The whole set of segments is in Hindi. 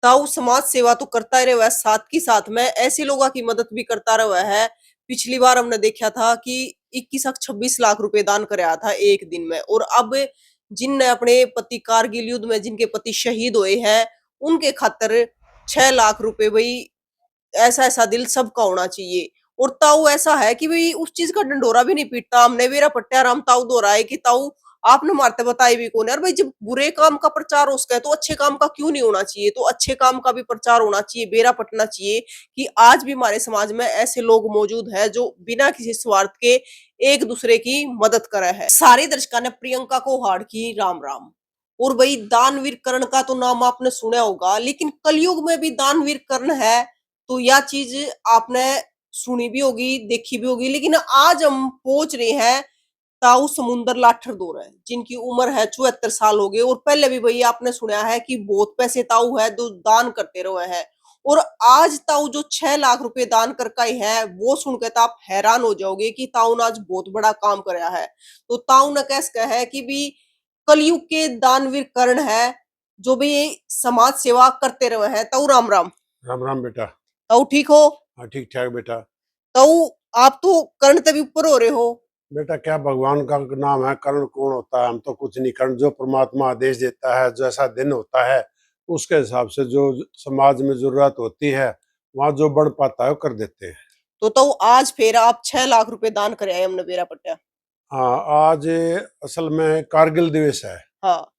ताऊ समाज सेवा तो करता ही रहा है, साथ की साथ में ऐसे लोगों की मदद भी करता रहा है। पिछली बार हमने देखा था कि 21-26 लाख रुपए दान कराया था एक दिन में, और अब जिनने अपने पति कारगिल युद्ध में जिनके पति शहीद हुए हैं, उनके खातर 6 लाख रुपए भाई, ऐसा ऐसा दिल सबका होना चाहिए। और ताऊ ऐसा है कि भाई उस चीज का ढंढोरा भी नहीं पीटता। हमने मेरा पट्टा राम ताऊ दो रहा है कि ताऊ आपने मारते बताई भी कौन है। और भाई जब बुरे काम का प्रचार हो सके तो अच्छे काम का क्यों नहीं होना चाहिए? तो अच्छे काम का भी प्रचार होना चाहिए, बेरा पटना चाहिए कि आज भी हमारे समाज में ऐसे लोग मौजूद हैं जो बिना किसी स्वार्थ के एक दूसरे की मदद करे है। सारे दर्शकों ने प्रियंका को हार्ड की राम राम। और भाई दानवीर कर्ण का तो नाम आपने सुना होगा, लेकिन कलयुग में भी दानवीर कर्ण है, तो यह चीज आपने सुनी भी होगी, देखी भी होगी। लेकिन आज हम पहुंच रहे हैं ताऊ समुंदर लाठर दौर है, जिनकी उम्र है 74 साल हो गए। और पहले भी भैया आपने सुना है कि बहुत पैसे ताऊ है जो दान करते रहे हैं। और आज ताऊ जो 6 लाख रुपए दान करके आए हैं, वो सुनकर तो आप हैरान हो जाओगे कि ताऊ ने आज बहुत बड़ा काम कराया है। तो ताऊ ने कैसे है कि भी कलयुग के दानवीर कर्ण है, जो भी समाज सेवा करते रहे हैं। ताऊ राम राम। राम राम बेटा। ताऊ ठीक हो? हाँ ठीक ठाक बेटा। ताऊ आप तो कर्ण तभी ऊपर हो रहे हो। बेटा क्या भगवान का नाम है, कर्ण कौन होता है? हम तो कुछ नहीं, कर्ण जो परमात्मा आदेश देता है, जैसा दिन होता है उसके हिसाब से जो समाज में जरूरत होती है वहाँ जो बढ़ पाता है वो कर देते हैं। तो ताऊ आज फिर आप 6 लाख रुपए दान करे आए हमने बेरा पट्टा। हाँ, आज असल में कारगिल दिवस है हाँ।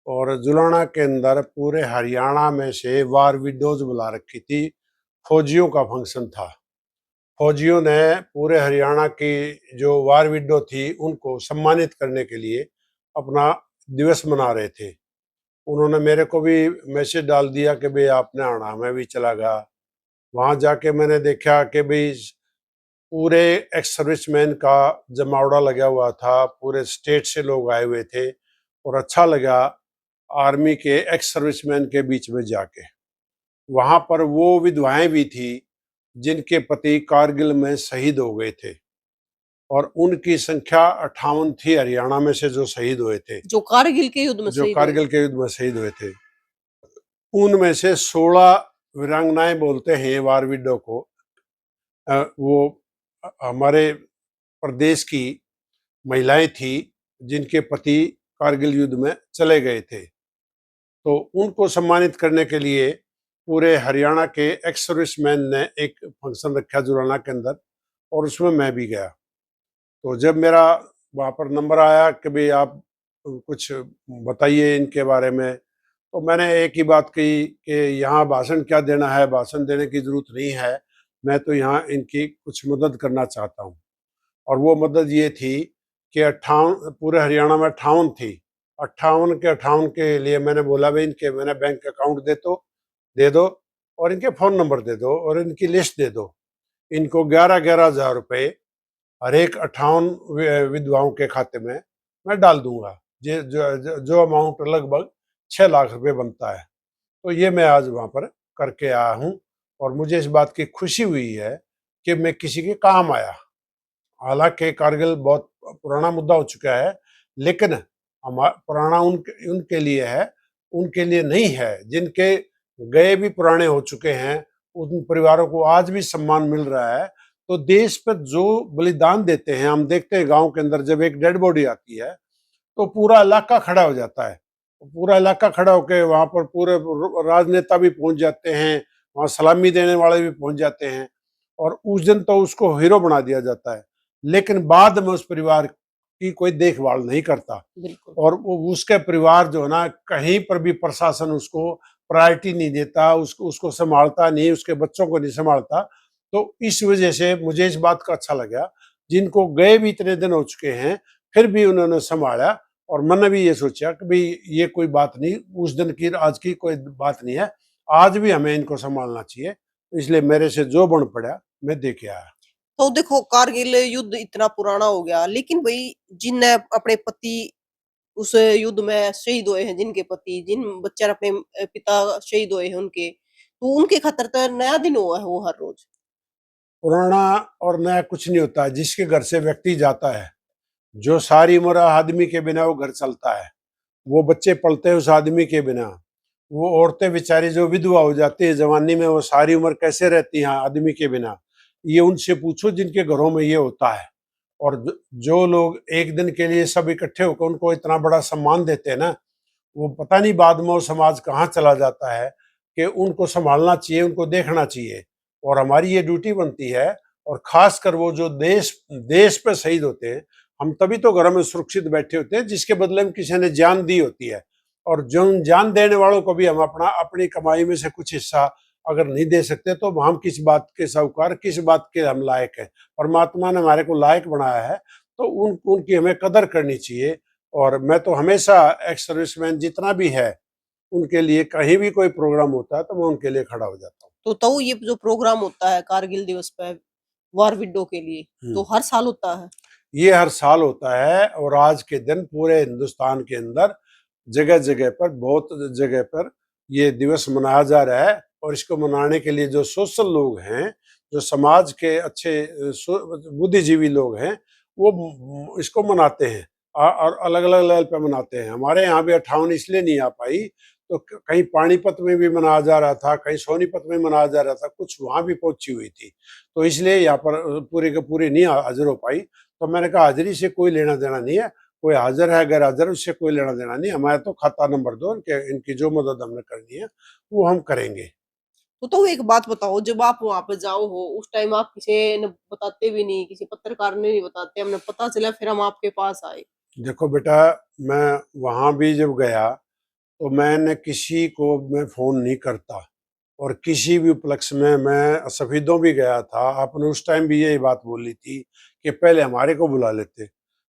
और जुलाना के अंदर पूरे हरियाणा में से वार विडोज बुला रखी थी। फौजियों का फंक्शन था। फौजियों ने पूरे हरियाणा की जो वार विडो थी उनको सम्मानित करने के लिए अपना दिवस मना रहे थे। उन्होंने मेरे को भी मैसेज डाल दिया कि भाई आपने आना, मैं भी चला गया। वहाँ जाके मैंने देखा कि भाई पूरे एक्स सर्विसमैन का जमावड़ा लगा हुआ था, पूरे स्टेट से लोग आए हुए थे और अच्छा लगा आर्मी के एक्स सर्विसमैन के बीच में जाके। वहाँ पर वो विधवाएं भी थी जिनके पति कारगिल में शहीद हो गए थे और उनकी संख्या 58 थी हरियाणा में से जो शहीद हुए थे, जो कारगिल के युद्ध में जो शहीद हुए। कारगिल के युद्ध में शहीद हुए थे। उनमें से 16 वीरांगनाएं बोलते हैं वार विडो को। वो हमारे प्रदेश की महिलाएं थी जिनके पति कारगिल युद्ध में चले गए थे। तो उनको सम्मानित करने के लिए पूरे हरियाणा के एक्स सर्विसमैन ने एक फंक्शन रखा जुलाना के अंदर और उसमें मैं भी गया। तो जब मेरा वहाँ पर नंबर आया कि भाई आप कुछ बताइए इनके बारे में, तो मैंने एक ही बात कही कि यहाँ भाषण क्या देना है, भाषण देने की ज़रूरत नहीं है, मैं तो यहाँ इनकी कुछ मदद करना चाहता हूँ। और वो मदद ये थी कि 58 पूरे हरियाणा में 58 थी, 58 के लिए मैंने बोला भाई इनके मैंने बैंक अकाउंट दे दो और इनके फ़ोन नंबर दे दो और इनकी लिस्ट दे दो। इनको 11-11 हज़ार रुपये हर एक 58 विधवाओं के खाते में मैं डाल दूंगा, जो अमाउंट लगभग 6 लाख रुपए बनता है। तो ये मैं आज वहाँ पर करके आया हूँ और मुझे इस बात की खुशी हुई है कि मैं किसी के काम आया। हालांकि कारगिल बहुत पुराना मुद्दा हो चुका है, लेकिन हमारा पुराना उनके उनके लिए है, उनके लिए नहीं है। जिनके गए भी पुराने हो चुके हैं उन परिवारों को आज भी सम्मान मिल रहा है। तो देश पर जो बलिदान देते हैं, हम देखते हैं गांव के अंदर जब एक डेड बॉडी आती है तो पूरा इलाका खड़ा हो जाता है। पूरा इलाका खड़ा होकर वहां पर पूरे राजनेता भी पहुंच जाते हैं, वहां सलामी देने वाले भी पहुंच जाते हैं और उस दिन तो उसको हीरो बना दिया जाता है। लेकिन बाद में उस परिवार की कोई देखभाल नहीं करता और वो उसके परिवार जो है ना, कहीं पर भी प्रशासन उसको प्रायोरिटी नहीं देता, उसको संभालता नहीं, उसके बच्चों को नहीं संभालता। तो इस वजह से मुझे इस बात का अच्छा लगा, जिनको गए भी इतने दिन हो चुके हैं फिर भी उन्होंने संभाला। और मैंने भी ये सोचा कि भाई ये कोई बात नहीं, उस दिन की आज की कोई बात नहीं है, आज भी हमें इनको संभालना चाहिए। इसलिए मेरे से जो बन पड़ा मैं दे के आया। तो देखो कारगिल युद्ध इतना पुराना हो गया, लेकिन भाई जिनने अपने पति उस युद्ध में शहीद हुए हैं, जिनके पति जिन बच्चे अपने पिता शहीद हुए हैं उनके, तो उनके खातर तो नया दिन हुआ है वो हर रोज। पुराना और नया कुछ नहीं होता, जिसके घर से व्यक्ति जाता है, जो सारी उम्र आदमी के बिना वो घर चलता है, वो बच्चे पलते हैं उस आदमी के बिना। वो औरतें बेचारी जो विधवा हो जाती है जवानी में, वो सारी उम्र कैसे रहती हैं आदमी के बिना, ये उनसे पूछो जिनके घरों में ये होता है। और जो लोग एक दिन के लिए सब इकट्ठे होकर उनको इतना बड़ा सम्मान देते हैं ना, वो पता नहीं बाद में वो समाज कहाँ चला जाता है, कि उनको संभालना चाहिए, उनको देखना चाहिए। और हमारी ये ड्यूटी बनती है। और खासकर वो जो देश देश पे शहीद होते हैं, हम तभी तो घर में सुरक्षित बैठे होते हैं जिसके बदले में किसी ने जान दी होती है। और जो जान देने वालों को भी हम अपनी कमाई में से कुछ हिस्सा अगर नहीं दे सकते, तो हम किस बात के साहूकार, किस बात के हम लायक हैं। परमात्मा ने हमारे को लायक बनाया है, तो उनकी हमें कदर करनी चाहिए। और मैं तो हमेशा एक्स सर्विसमैन जितना भी है, उनके लिए कहीं भी कोई प्रोग्राम होता है तो मैं उनके लिए खड़ा हो जाता तो ये जो प्रोग्राम होता है कारगिल दिवस पे वॉर विडो के लिए, हूँ। तो हर साल होता है? ये हर साल होता है, और आज के दिन पूरे हिंदुस्तान के अंदर जगह जगह पर, बहुत जगह पर ये दिवस मनाया जा रहा है। और इसको मनाने के लिए जो सोशल लोग हैं, जो समाज के अच्छे बुद्धिजीवी लोग हैं, वो इसको मनाते हैं। और अलग अलग लेवल पे मनाते हैं। हमारे यहाँ भी 58 इसलिए नहीं आ पाई, तो कहीं पानीपत में भी मनाया जा रहा था, कहीं सोनीपत में मनाया जा रहा था, कुछ वहां भी पहुंची हुई थी, तो इसलिए यहाँ पर पूरी के पूरी नहीं हाजिर हो पाई। तो मैंने कहा हाजिरी से कोई लेना देना नहीं है, कोई हाजिर है गैर हाजिर उससे कोई लेना देना नहीं, हमारे तो खाता नंबर दो, इनकी जो मदद हमने करनी है वो हम करेंगे। तो एक बात बताओ, जब आप वहां पे जाओ हो उस टाइम आप किसी ने बताते भी नहीं, किसी पत्रकार ने नहीं बताते, हमने पता चला फिर हम आपके पास आए। देखो बेटा, मैं वहां भी जब गया तो मैंने किसी को मैं फोन नहीं करता, और किसी भी उपलक्ष्य में मैं सफीदों भी गया था, आपने उस टाइम भी यही बात बोली थी कि पहले हमारे को बुला लेते।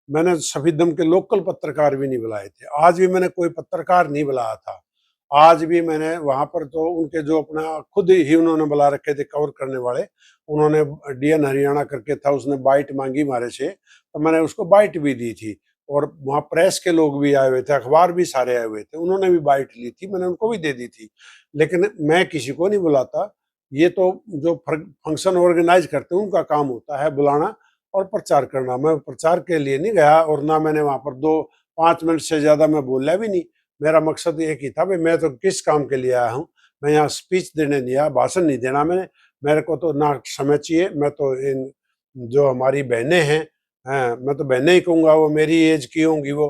मैंने सफीदम के लोकल पत्रकार भी नहीं बुलाए थे, आज भी मैंने कोई पत्रकार नहीं बुलाया था। आज भी मैंने वहां पर तो उनके जो अपना खुद ही उन्होंने बुला रखे थे कवर करने वाले, उन्होंने डीएन हरियाणा करके था, उसने बाइट मांगी हमारे से, तो मैंने उसको बाइट भी दी थी। और वहाँ प्रेस के लोग भी आए हुए थे, अखबार भी सारे आए हुए थे, उन्होंने भी बाइट ली थी, मैंने उनको भी दे दी थी। लेकिन मैं किसी को नहीं बुलाता। ये तो जो फंक्शन ऑर्गेनाइज करते हैं उनका काम होता है बुलाना और प्रचार करना। मैं प्रचार के लिए नहीं गया, और ना मैंने वहां पर 2-5 मिनट से ज्यादा मैं बोला भी नहीं। मेरा मकसद एक ही था भाई, मैं तो किस काम के लिए आया हूँ, मैं यहाँ स्पीच देने नहीं आया, भाषण नहीं देना मैंने। मेरे को तो ना समय चाहिए, मैं तो इन जो हमारी बहनें हैं, हाँ, मैं तो बहनें ही कहूँगा, वो मेरी एज की होंगी वो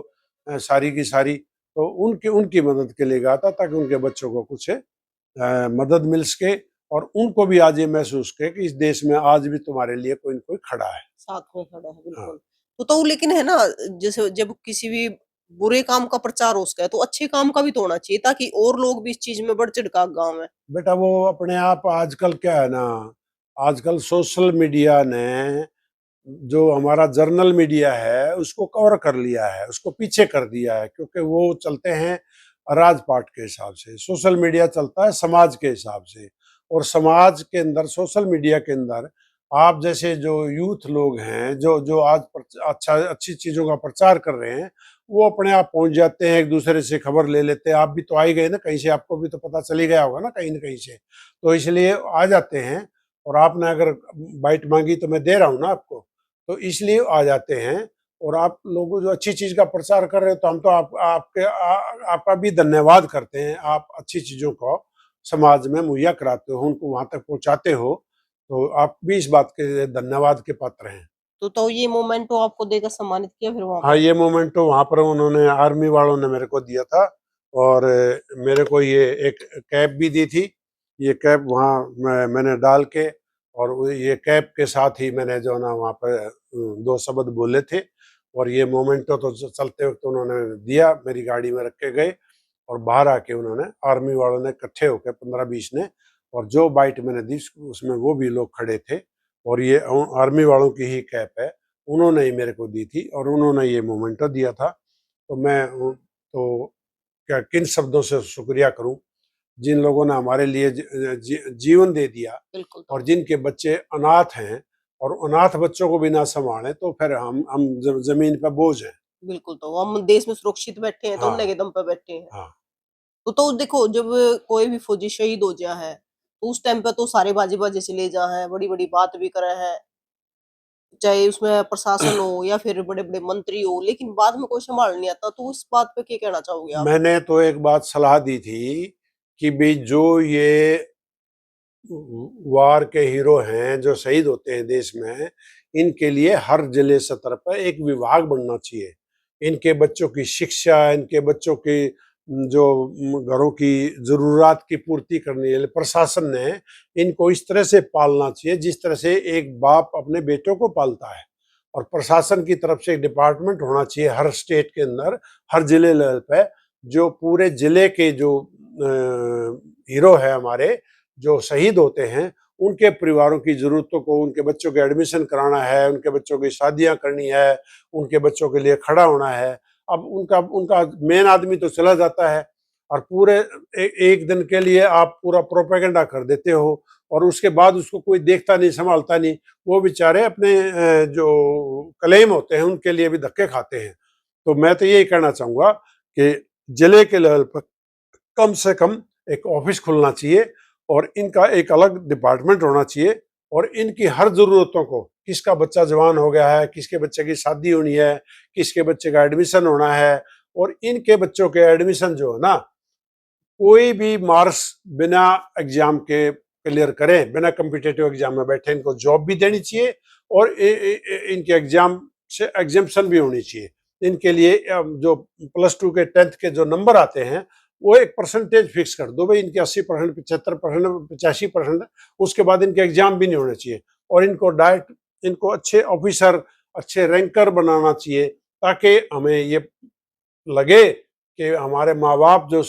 सारी की सारी, तो उनकी उनकी मदद के लिए गया था, ताकि उनके बच्चों को कुछ मदद मिल सके, और उनको भी आज ये महसूस के कि इस देश में आज भी तुम्हारे लिए कोई न कोई खड़ा है। साथ में खड़ा है, हाँ। बिल्कुल। तो लेकिन है ना, जैसे जब किसी भी बुरे काम का प्रचार हो सके तो अच्छे काम का भी तो होना चाहिए, ताकि और लोग भी इस चीज में बढ़ चढ़ का गाँव में। बेटा वो अपने आप आजकल क्या है ना, आजकल सोशल मीडिया ने जो हमारा जर्नल मीडिया है उसको कवर कर लिया है, उसको पीछे कर दिया है, क्योंकि वो चलते हैं राजपाट के हिसाब से, सोशल मीडिया चलता है समाज के हिसाब से। और समाज के अंदर, सोशल मीडिया के अंदर, आप जैसे जो यूथ लोग हैं, जो जो आज अच्छी चीजों का प्रचार कर रहे हैं, वो अपने आप पहुंच जाते हैं, एक दूसरे से खबर ले लेते हैं। आप भी तो आ ही गए ना कहीं से, आपको भी तो पता चल ही गया होगा ना कहीं न कहीं से, तो इसलिए आ जाते हैं। और आपने अगर बाइट मांगी तो मैं दे रहा हूँ ना आपको, तो इसलिए आ जाते हैं। और आप लोगों जो अच्छी चीज का प्रचार कर रहे हो, तो हम तो आपका भी धन्यवाद करते हैं। आप अच्छी चीजों को समाज में मुहैया कराते हो, उनको वहां तक पहुंचाते हो, तो आप भी इस बात के धन्यवाद के पात्र हैं। तो ये मोमेंटो आपको देकर सम्मानित किया फिर वहां हाँ, पे? ये मोमेंट तो वहां पर उन्होंने, आर्मी वालों ने मेरे को दिया था। और मेरे को ये एक कैप भी दी थी। ये कैप वहाँ मैंने डाल के, और ये कैप के साथ ही मैंने जो ना वहाँ पर 2 शब्द बोले थे। और ये मोमेंटो तो चलते वक्त उन्होंने दिया, मेरी गाड़ी में रख के गए, और बाहर आके उन्होंने, आर्मी वालों ने इकट्ठे होकर 15-20 ने, और जो बाइट मैंने दी उसमें वो भी लोग खड़े थे। और ये आर्मी वालों की ही कैप है, उन्होंने ही मेरे को दी थी, और उन्होंने ये मोमेंटो दिया था। तो मैं तो क्या किन शब्दों से शुक्रिया करूं, जिन लोगों ने हमारे लिए जीवन दे दिया, बिल्कुल। और जिनके बच्चे अनाथ हैं, और अनाथ बच्चों को भी ना संभालें, तो फिर हम जमीन पर बोझ हैं। बिल्कुल, तो हम देश में सुरक्षित बैठे हैं तो हाँ। अन्य के दम पे बैठे हैं। हाँ। तो देखो, जब कोई भी फौजी शहीद हो गया है तो उस टाइम पे तो सारे बाजी-बाजी से ले जा हैं, बड़ी-बड़ी बात भी करे हैं, चाहे उसमें प्रशासन हो या फिर बड़े-बड़े मंत्री हो, लेकिन बाद में कोई संभाल नहीं आता, तो उस बात पे क्या कहना चाहोगे आप? मैंने तो एक बात सलाह दी थी कि भाई जो ये वार के हीरो हैं, जो शहीद होते हैं देश में, इनके लिए हर जिले स्तर पर एक विभाग बनना चाहिए। इनके बच्चों की शिक्षा, इनके बच्चों की जो घरों की ज़रूरत की पूर्ति करने के लिए प्रशासन ने इनको इस तरह से पालना चाहिए जिस तरह से एक बाप अपने बेटों को पालता है। और प्रशासन की तरफ से एक डिपार्टमेंट होना चाहिए हर स्टेट के अंदर, हर जिले लेवल पे, जो पूरे जिले के जो हीरो है हमारे, जो शहीद होते हैं, उनके परिवारों की ज़रूरतों को, उनके बच्चों के एडमिशन कराना है, उनके बच्चों की शादियाँ करनी है, उनके बच्चों के लिए खड़ा होना है। अब उनका उनका मेन आदमी तो चला जाता है और पूरे एक दिन के लिए आप पूरा प्रोपेगेंडा कर देते हो और उसके बाद उसको कोई देखता नहीं, संभालता नहीं। वो बेचारे अपने जो क्लेम होते हैं उनके लिए भी धक्के खाते हैं। तो मैं तो यही कहना चाहूँगा कि जिले के लेवल पर कम से कम एक ऑफिस खुलना चाहिए और इनका एक अलग डिपार्टमेंट होना चाहिए और इनकी हर ज़रूरतों को, किसका बच्चा जवान हो गया है, किसके बच्चे की शादी होनी है, किसके बच्चे का एडमिशन होना है, और इनके बच्चों के एडमिशन जो है ना, कोई भी मार्क्स बिना एग्जाम के क्लियर करें, बिना कम्पिटिटिव एग्जाम में बैठे, इनको जॉब भी देनी चाहिए और इनके एग्जाम से एग्जाम्पशन भी होनी चाहिए। इनके लिए जो +2 के 10th के जो नंबर आते हैं, वो एक परसेंटेज फिक्स कर दो भाई, इनके 80%, 75%, 85%, उसके बाद इनके एग्जाम भी नहीं होने चाहिए और इनको डायरेक्ट, इनको अच्छे ऑफिसर, अच्छे रैंकर बनाना चाहिए ताकि हमें ये लगे कि हमारे माँ बाप जो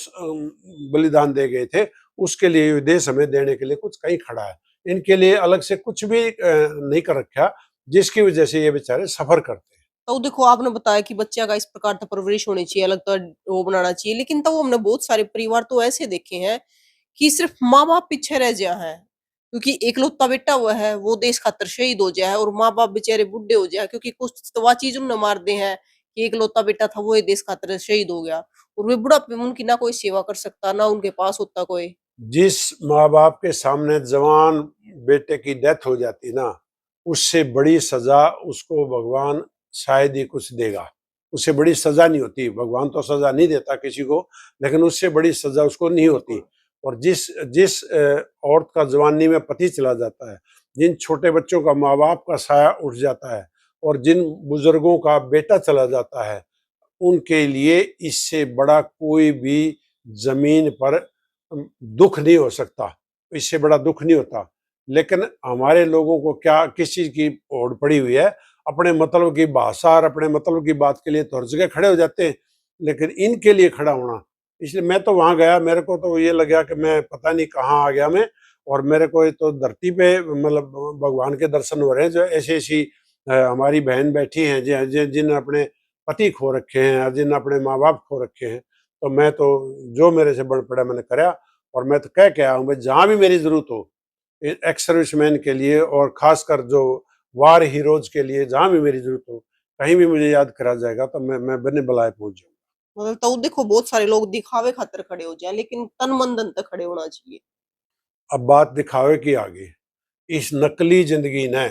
बलिदान दे गए थे, उसके लिए ये देश हमें देने के लिए कुछ कहीं खड़ा है। इनके लिए अलग से कुछ भी नहीं कर रखा, जिसकी वजह से ये बेचारे सफर करते हैं। तो देखो आपने बताया कि बच्चा का इस प्रकार तो परवरिश होनी चाहिए, अलग तो वो बनाना चाहिए, लेकिन तो हमने बहुत सारे परिवार तो ऐसे देखे हैं कि सिर्फ माँ-बाप पीछे रह गया है। क्योंकि इकलौता बेटा हुआ है, वो देश खातिर शहीद हो गया है और माँ-बाप बेचारे बूढ़े हो गया है क्योंकि कुछ तो वा चीज़ उन्होंने मार दी है कि इकलौता बेटा था वो ये देश खातिर शहीद हो गया और वे बुढ़ापे में उनकी ना कोई सेवा कर सकता, ना उनके पास होता कोई। जिस माँ बाप के सामने जवान बेटे की डेथ हो जाती ना, उससे बड़ी सजा उसको भगवान शायद ही कुछ देगा। उससे बड़ी सजा नहीं होती, भगवान तो सजा नहीं देता किसी को, लेकिन उससे बड़ी सजा उसको नहीं होती। और जिस जिस औरत का जवानी में पति चला जाता है, जिन छोटे बच्चों का माँ बाप का साया उठ जाता है और जिन बुजुर्गों का बेटा चला जाता है, उनके लिए इससे बड़ा कोई भी जमीन पर दुख नहीं हो सकता, इससे बड़ा दुख नहीं होता। लेकिन हमारे लोगों को क्या, किस चीज की होड़ पड़ी हुई है, अपने मतलब की भाषा और अपने मतलब की बात के लिए तो हर जगह खड़े हो जाते हैं, लेकिन इनके लिए खड़ा होना, इसलिए मैं तो वहां गया, मेरे को तो ये लगा कि मैं पता नहीं कहाँ आ गया मैं। और मेरे को ये तो धरती पे मतलब भगवान के दर्शन हो रहे हैं, जो ऐसी ऐसी हमारी बहन बैठी हैं जिन अपने पति खो रखे हैं, जिन अपने माँ बाप खो रखे हैं। तो मैं तो जो मेरे से बन पड़ा मैंने करा और मैं तो कह के आया हूँ भाई, जहाँ भी मेरी जरूरत हो एक्स सर्विसमैन के लिए और खासकर जो वार हीरोज के लिए, जहाँ भी मेरी जरूरत हो, कहीं भी मुझे याद करा जाएगा तो मैं बिन बुलाए पहुंच जाऊंगा। मतलब तो देखो बहुत सारे लोग दिखावे खातिर खड़े हो जाएँ, लेकिन तन मन धन तक खड़े होना चाहिए। अब बात दिखावे की आ गई। इस नकली जिंदगी ने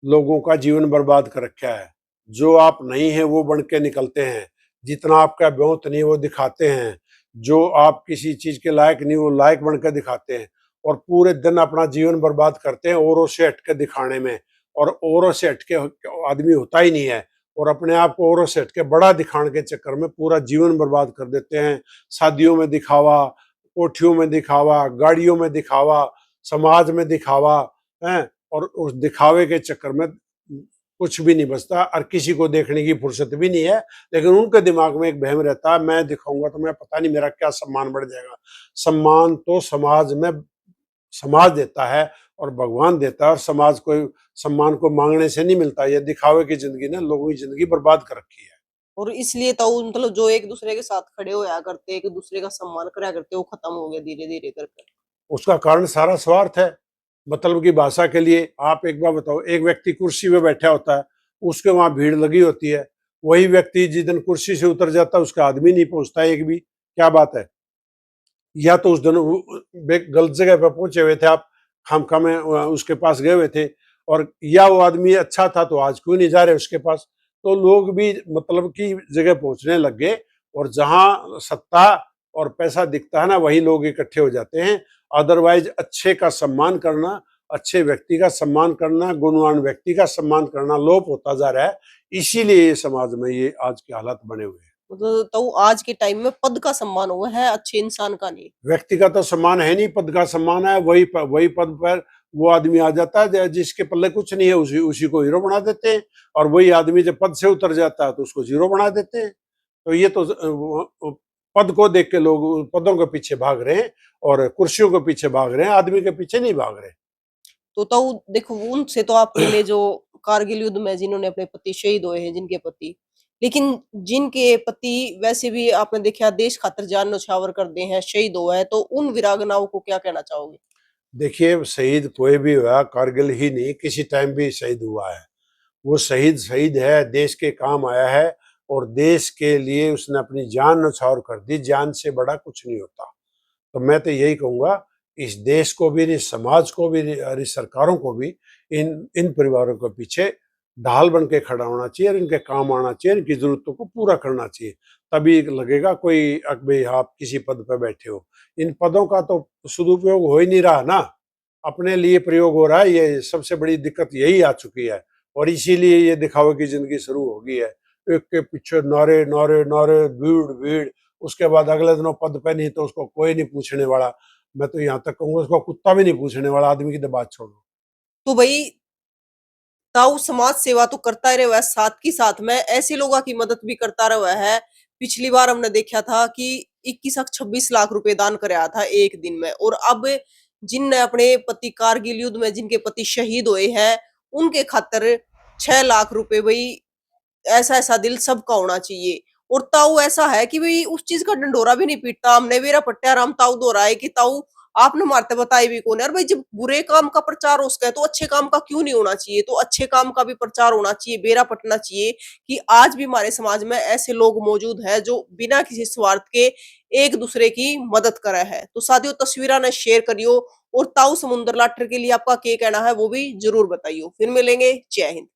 लोगों का जीवन बर्बाद कर रखा है। जो आप नहीं है वो बन के निकलते हैं, जितना आपका ब्योंत नहीं वो दिखाते हैं, जो आप किसी चीज के लायक नहीं वो लायक बन के दिखाते हैं और पूरे दिन अपना जीवन बर्बाद करते हैं औरों से हट के दिखाने में। और औरों से हट के आदमी होता ही नहीं है और अपने आप को औरों से हट के बड़ा दिखाने के चक्कर में पूरा जीवन बर्बाद कर देते हैं। शादियों में दिखावा, कोठियों में दिखावा, गाड़ियों में दिखावा, समाज में दिखावा है, और उस दिखावे के चक्कर में कुछ भी नहीं बचता और किसी को देखने की फुर्सत भी नहीं है। लेकिन उनके दिमाग में एक वहम रहता है, मैं दिखाऊंगा तो मैं पता नहीं मेरा क्या सम्मान बढ़ जाएगा। सम्मान तो समाज में समाज देता है और भगवान देता है, और समाज को सम्मान को मांगने से नहीं मिलता। ये दिखावे की जिंदगी ने लोगों की जिंदगी बर्बाद कर रखी है। और इसलिए तो मतलब जो एक दूसरे के साथ खड़े होया करते, एक दूसरे का सम्मान करा करते, वो खत्म हो गया धीरे-धीरे करके। उसका कारण सारा स्वार्थ है, मतलब की भाषा के लिए। आप एक बार बताओ, एक व्यक्ति कुर्सी पे बैठा होता है, उसके वहां भीड़ लगी होती है, वही व्यक्ति जिस दिन कुर्सी से उतर जाता है उसका आदमी नहीं पहुंचता एक भी। क्या बात है? या तो उस दिन गलत जगह पर पहुंचे हुए थे आप, खामखा में उसके पास गए हुए थे, और या वो आदमी अच्छा था तो आज क्यों नहीं जा रहे उसके पास। तो लोग भी मतलब की जगह पहुंचने लग गए और जहां सत्ता और पैसा दिखता है ना, वही लोग इकट्ठे हो जाते हैं। अदरवाइज अच्छे का सम्मान करना, अच्छे व्यक्ति का सम्मान करना, गुणवान व्यक्ति का सम्मान करना लोप होता जा रहा है। इसीलिए ये समाज में ये आज के हालात बने हुए हैं। मतलब तो आज के टाइम में पद का सम्मान हुआ है, अच्छे इंसान का नहीं। व्यक्ति का तो सम्मान है नहीं, पद का सम्मान है। वही पद पर वो आदमी आ जाता है जिसके पल्ले कुछ नहीं है, उसी को हीरो बना देते हैं। और वही आदमी जब पद से उतर जाता है तो उसको जीरो बना देते हैं। तो ये तो पद को देख के लोग पदों के पीछे भाग रहे हैं और कुर्सियों के पीछे भाग रहे हैं, आदमी के पीछे नहीं भाग रहे। तो देखो उनसे तो आप मिले जो कारगिल युद्ध में जिन्होंने अपने पति शहीद हुए हैं, जिनके पति, लेकिन जिनके पति वैसे भी आपने देखा देश खातिर जान न्यौछावर कर दिए हैं, शहीद हुए हैं, तो उन वीरांगनाओं को क्या कहना चाहोगे? देखिए, शहीद कोई भी हुआ, कारगिल ही नहीं किसी टाइम भी शहीद हुआ है। वो शहीद शहीद है, देश के काम आया है और देश के लिए उसने अपनी जान न्यौछावर कर दी। जान से बड़ा कुछ नहीं होता। तो मैं तो यही कहूंगा, इस देश को भी, इस समाज को भी और इस सरकारों को भी इन इन परिवारों के पीछे ढाल बन के खड़ा होना चाहिए और इनके काम आना चाहिए, इनकी जरूरतों को पूरा करना चाहिए। तभी लगेगा कोई भाई आप किसी पद पर बैठे हो। इन पदों का तो सदुपयोग हो ही नहीं रहा ना, अपने लिए प्रयोग हो रहा है। ये सबसे बड़ी दिक्कत यही आ चुकी है और इसीलिए ये दिखावे की जिंदगी शुरू हो गई है। एक के पीछे नारे नारे नारे, भीड़ भीड़, उसके बाद अगले दिनों पद पे नहीं तो उसको कोई नहीं पूछने वाला। मैं तो यहाँ तक कहूंगा उसको कुत्ता भी नहीं पूछने वाला, आदमी की तो बात छोड़ो। तो भाई ताऊ समाज सेवा तो करता ही रहा है, साथ की साथ में ऐसे लोगों की मदद भी करता रहा है। पिछली बार हमने देखा था कि 21-26 लाख रुपए दान कराया था एक दिन में, और अब जिनने अपने पति कारगिल युद्ध में जिनके पति शहीद हुए हैं, उनके खातर 6 लाख रुपए भाई, ऐसा ऐसा दिल सबका होना चाहिए। और ताऊ ऐसा है कि भाई उस चीज का ढंढोरा भी नहीं पीटता। हमने मेरा पट्टा राम ताऊ दो रहा है कि ताऊ आपने मारते बताए भी कौन है। और भाई जब बुरे काम का प्रचार हो सका है तो अच्छे काम का क्यों नहीं होना चाहिए? तो अच्छे काम का भी प्रचार होना चाहिए, बेरा पटना चाहिए कि आज भी हमारे समाज में ऐसे लोग मौजूद हैं जो बिना किसी स्वार्थ के एक दूसरे की मदद करे है। तो साथियों तस्वीर ने शेयर करियो, और ताऊ समुंदर लाटर के लिए आपका क्या कहना है वो भी जरूर बताइयो। फिर मिलेंगे। जय हिंद।